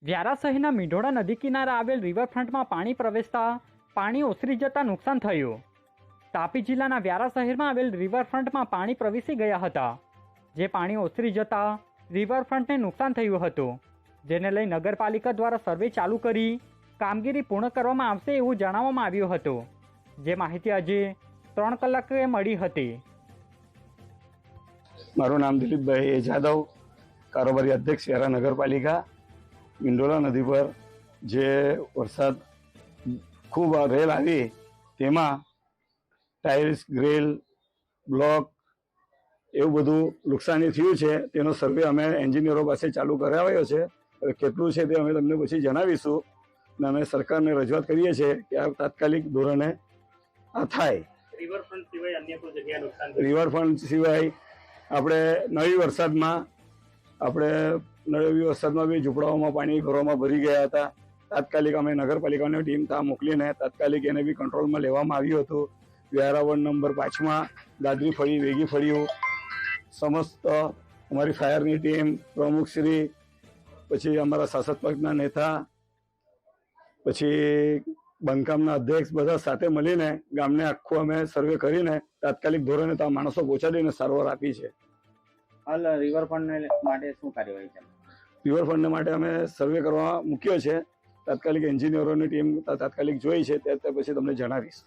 વ્યારા શહેરના મીંઢોળા નદી કિનારે આવેલ રિવરફ્રન્ટમાં પાણી પ્રવેશતા પાણી ઓસરી જતા નુકસાન થયું. તાપી જિલ્લાના વ્યારા શહેરમાં આવેલ રિવરફ્રન્ટમાં પાણી પ્રવેશી ગયા હતા, જે પાણી ઓસરી જતા રિવરફ્રન્ટને નુકસાન થયું હતું, જેને લઈ નગરપાલિકા દ્વારા સર્વે ચાલુ કરી કામગીરી પૂર્ણ કરવામાં આવશે એવું જણાવવામાં આવ્યું હતું, જે માહિતી આજે 3 કલાકે મળી હતી. મારું નામ દિલીપભાઈ જાદવ, કારોબારી અધ્યક્ષ વ્યારા નગરપાલિકા. મીંઢોળા નદી પર જે વરસાદ ખૂબ રેલ આવી તેમાં ટાઇલ્સ, ગ્રીલ, બ્લોક એવું બધું નુકસાની થયું છે. તેનો સર્વે અમે એન્જિનિયરો પાસે ચાલુ કરાવ્યો છે. કેટલું છે તે અમે તમને પછી જણાવીશું અને અમે સરકારને રજૂઆત કરીએ છીએ કે આ તાત્કાલિક ધોરણે આ થાય. રિવરફ્રન્ટ સિવાય અન્ય કોઈ જગ્યાએ નુકસાન? રિવરફ્રન્ટ સિવાય આપણે નવી વરસાદમાં બી ઝૂંપડાઓમાં પાણી ઘરોમાં ભરી ગયા હતા. તાત્કાલિક અમે નગરપાલિકાની ટીમ ત્યાં મોકલીને તાત્કાલિક એને બી કંટ્રોલમાં લેવામાં આવ્યું હતું. વ્યારા વોર્ડ નંબર 5માં દાદરી ફળી, વેગી ફળીઓ સમસ્ત અમારી ફાયરની ટીમ, પ્રમુખશ્રી, પછી અમારા શાસક પક્ષના નેતા, પછી બાંધકામના અધ્યક્ષ, બધા સાથે મળીને ગામને આખું અમે સર્વે કરીને તાત્કાલિક ધોરણે ત્યાં માણસો પહોંચાડીને સારવાર આપી છે. હાલ રિવરફ્રન્ટ માટે શું કાર્યવાહી છે? રિવરફ્રન્ટ માટે અમે સર્વે કરવા મૂક્યો છે. તાત્કાલિક એન્જિનિયરોની ટીમ તાત્કાલિક જોઈ છે, તે પછી તમને જણાવીશ.